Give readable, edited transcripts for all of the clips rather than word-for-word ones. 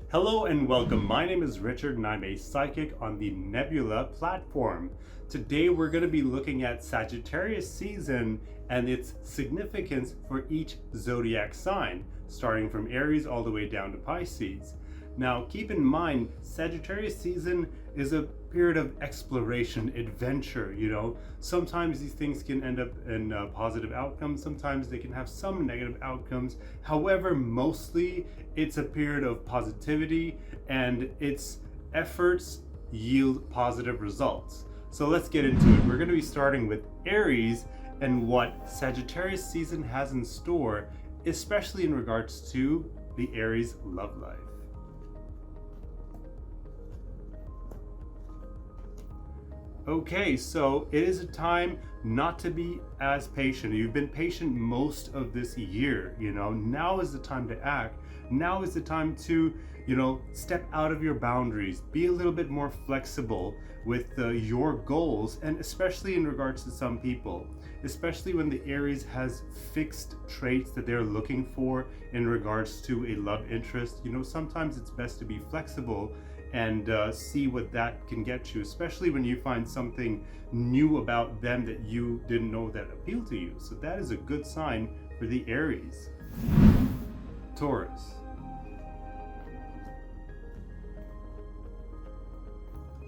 Hello and welcome. My name is Richard and I'm a psychic on the Nebula platform. Today we're going to be looking at Sagittarius season and its significance for each zodiac sign, starting from Aries all the way down to Pisces. Now keep in mind, Sagittarius season is a period of exploration, adventure, Sometimes these things can end up in positive outcomes, sometimes they can have some negative outcomes. However, mostly it's a period of positivity and its efforts yield positive results. So let's get into it. We're going to be starting with Aries and what Sagittarius season has in store, especially in regards to the Aries love life. Okay, so it is a time not to be as patient. You've been patient most of this year, Now is the time to act. Now is the time to, step out of your boundaries. Be a little bit more flexible with your goals, and especially in regards to some people. Especially when the Aries has fixed traits that they're looking for in regards to a love interest. Sometimes it's best to be flexible and see what that can get you, especially when you find something new about them that you didn't know that appealed to you. So that is a good sign for the Aries. Taurus.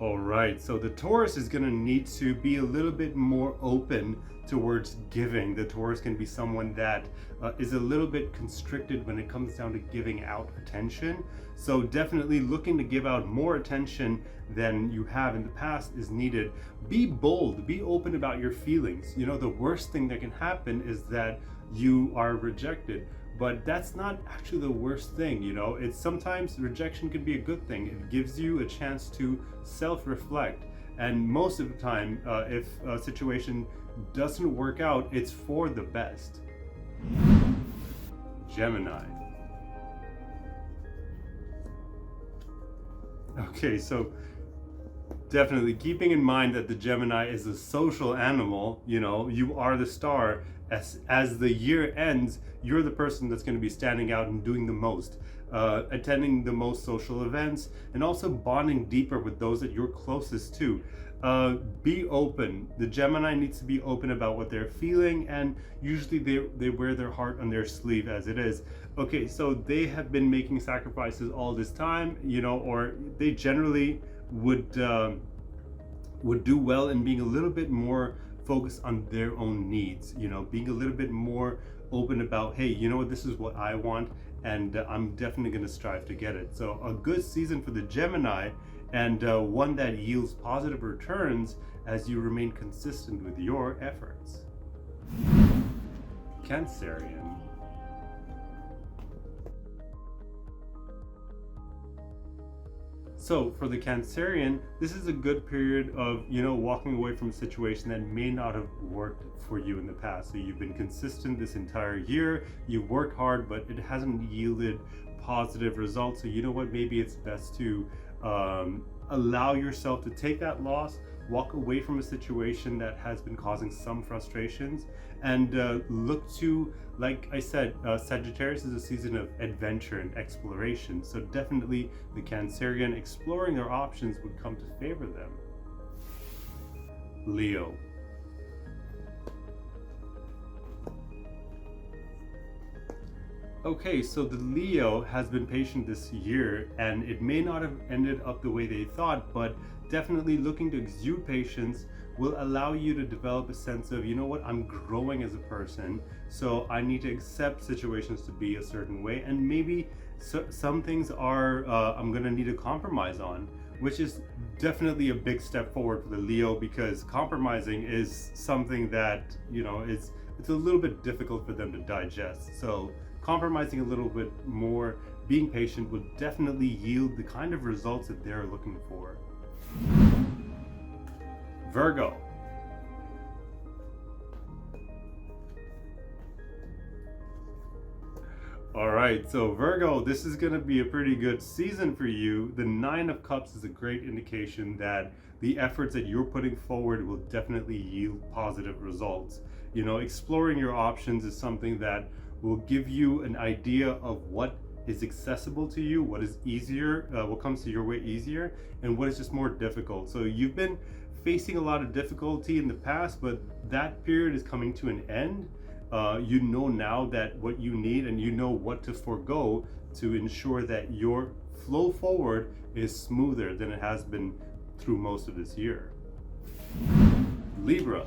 All right, so the Taurus is going to need to be a little bit more open towards giving. The Taurus can be someone that is a little bit constricted when it comes down to giving out attention. So definitely looking to give out more attention than you have in the past is needed. Be bold, be open about your feelings. The worst thing that can happen is that you are rejected. But that's not actually the worst thing, It's sometimes rejection can be a good thing. It gives you a chance to self-reflect. And most of the time, if a situation doesn't work out, it's for the best. Gemini. Okay, so definitely keeping in mind that the Gemini is a social animal, you are the star. As the year ends, you're the person that's going to be standing out and doing the most, attending the most social events, and also bonding deeper with those that you're closest to. Be open. The Gemini needs to be open about what they're feeling, and usually they wear their heart on their sleeve as it is. Okay, so they have been making sacrifices all this time, or they generally would do well in being a little bit more focused on their own needs, being a little bit more open about, hey, this is what I want, and I'm definitely going to strive to get it. So a good season for the Gemini, and one that yields positive returns as you remain consistent with your efforts. Cancerian. So for the Cancerian, this is a good period of, walking away from a situation that may not have worked for you in the past. So you've been consistent this entire year, you worked hard, but it hasn't yielded positive results. So you know what, maybe it's best to allow yourself to take that loss, walk away from a situation that has been causing some frustrations, and look to, like I said, Sagittarius is a season of adventure and exploration. So definitely the Cancerian exploring their options would come to favor them. Leo. Okay, so the Leo has been patient this year, and it may not have ended up the way they thought, but definitely looking to exude patience will allow you to develop a sense of, I'm growing as a person, so I need to accept situations to be a certain way, and maybe some things are I'm going to need to compromise on, which is definitely a big step forward for the Leo, because compromising is something that, it's a little bit difficult for them to digest. So compromising a little bit more, being patient would definitely yield the kind of results that they're looking for. Virgo. All right, so Virgo, this is going to be a pretty good season for you. The Nine of Cups is a great indication that the efforts that you're putting forward will definitely yield positive results. Exploring your options is something that will give you an idea of what is accessible to you, what is easier, what comes to your way easier, and what is just more difficult. So you've been facing a lot of difficulty in the past, but that period is coming to an end. You know now that what you need, and you know what to forego to ensure that your flow forward is smoother than it has been through most of this year. Libra.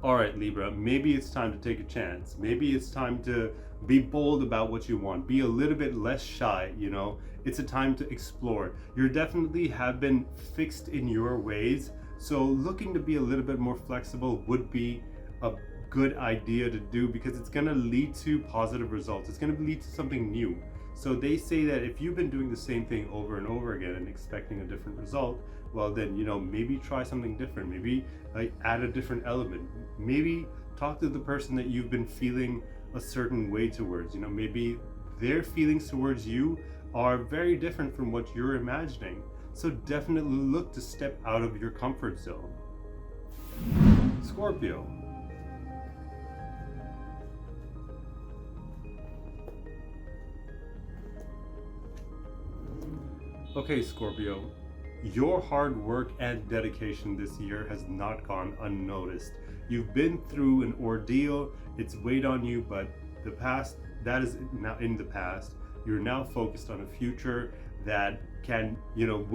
All right, Libra, maybe it's time to take a chance. Maybe it's time to be bold about what you want. Be a little bit less shy, you know? It's a time to explore. You definitely have been fixed in your ways, so looking to be a little bit more flexible would be a good idea to do, because it's going to lead to positive results. It's going to lead to something new. So they say that if you've been doing the same thing over and over again and expecting a different result, well then, you know, maybe try something different. Maybe like add a different element. Maybe talk to the person that you've been feeling a certain way towards. You know, maybe their feelings towards you are very different from what you're imagining. So definitely look to step out of your comfort zone. Scorpio. Okay, Scorpio, your hard work and dedication this year has not gone unnoticed. You've been through an ordeal, it's weighed on you, but the past, that is now in the past. You're now focused on a future that can, you know,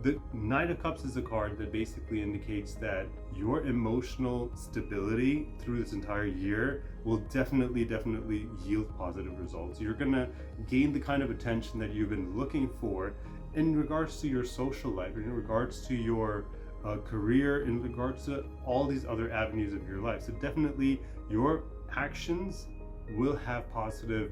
the Knight of Cups is a card that basically indicates that your emotional stability through this entire year will definitely yield positive results. You're gonna gain the kind of attention that you've been looking for in regards to your social life, in regards to your career, in regards to all these other avenues of your life. So definitely your actions will have positive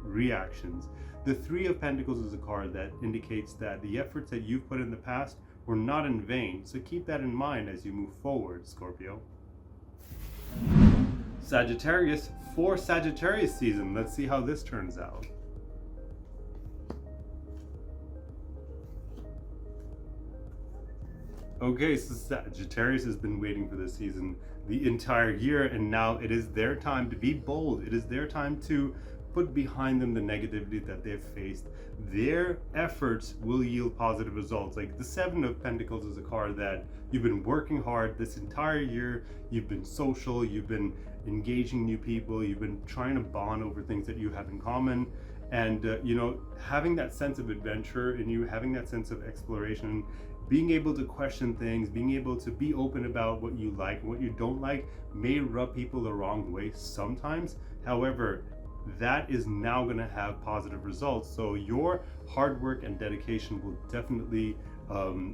reactions. The Three of Pentacles is a card that indicates that the efforts that you've put in the past were not in vain. So keep that in mind as you move forward, Scorpio. Sagittarius for Sagittarius season. Let's see how this turns out. Okay, so Sagittarius has been waiting for this season the entire year, and now it is their time to be bold. It is their time to put behind them the negativity that they've faced. Their efforts will yield positive results. Like the Seven of Pentacles is a card that you've been working hard this entire year. You've been social, you've been engaging new people, you've been trying to bond over things that you have in common. And, you know, having that sense of adventure in you, having that sense of exploration, being able to question things, being able to be open about what you like and what you don't like may rub people the wrong way sometimes. However, that is now going to have positive results. So your hard work and dedication will definitely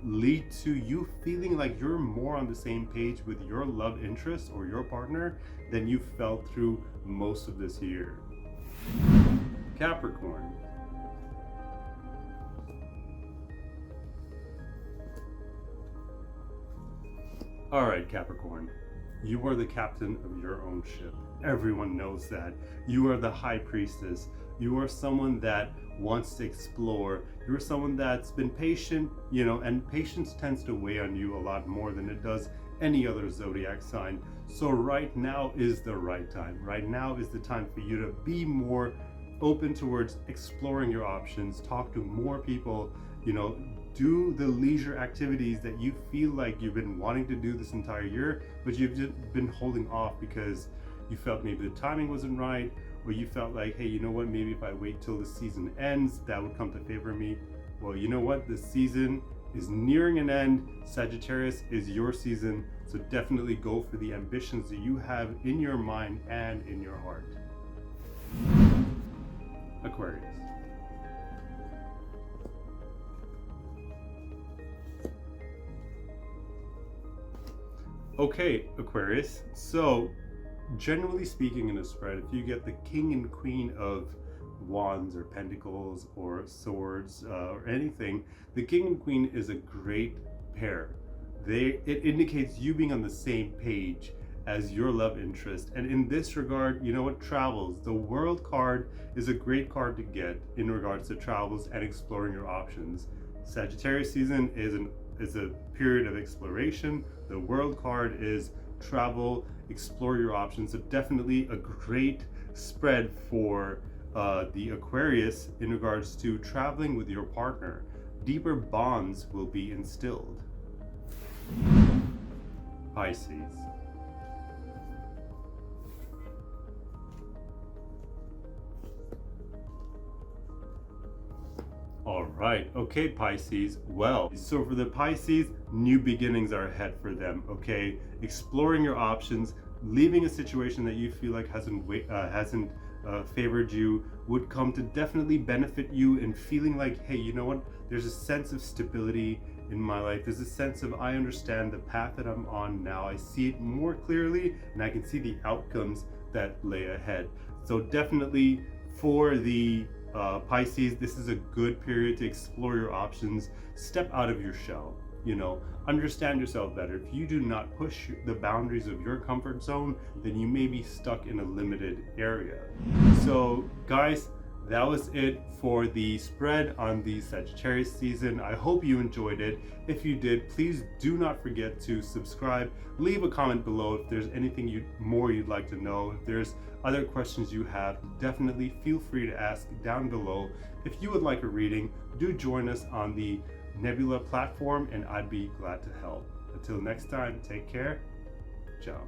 lead to you feeling like you're more on the same page with your love interest or your partner than you felt through most of this year. Capricorn. All right, Capricorn, you are the captain of your own ship. Everyone knows that. You are the high priestess. You are someone that wants to explore. You're someone that's been patient, you know, and patience tends to weigh on you a lot more than it does any other zodiac sign. So right now is the right time. Right now is the time for you to be more open towards exploring your options, talk to more people, you know, do the leisure activities that you feel like you've been wanting to do this entire year, but you've just been holding off because you felt maybe the timing wasn't right, or you felt like, hey, you know what, maybe if I wait till the season ends, that would come to favor me. Well, you know what, the season is nearing an end. Sagittarius is your season, so definitely go for the ambitions that you have in your mind and in your heart. Aquarius. Okay, Aquarius, so generally speaking in a spread, if you get the King and Queen of Wands or Pentacles or Swords or anything, the King and Queen is a great pair. It indicates you being on the same page as your love interest. And in this regard, you know what, travels. The World card is a great card to get in regards to travels and exploring your options. Sagittarius season is is a period of exploration. The World card is travel, explore your options. So definitely a great spread for the Aquarius in regards to traveling with your partner. Deeper bonds will be instilled. Pisces. All right, okay, Pisces. Well, so for the Pisces, new beginnings are ahead for them, okay? Exploring your options, leaving a situation that you feel like hasn't favored you would come to definitely benefit you, and feeling like, hey, you know what? There's a sense of stability in my life. There's a sense of, I understand the path that I'm on now. I see it more clearly, and I can see the outcomes that lay ahead. So definitely for the Pisces, this is a good period to explore your options, step out of your shell, you know, understand yourself better. If you do not push the boundaries of your comfort zone, then you may be stuck in a limited area. So guys, that was it for the spread on the Sagittarius season. I hope you enjoyed it. If you did, please do not forget to subscribe. Leave a comment below if there's anything more you'd like to know. If there's other questions you have, definitely feel free to ask down below. If you would like a reading, do join us on the Nebula platform, and I'd be glad to help. Until next time, take care. Ciao.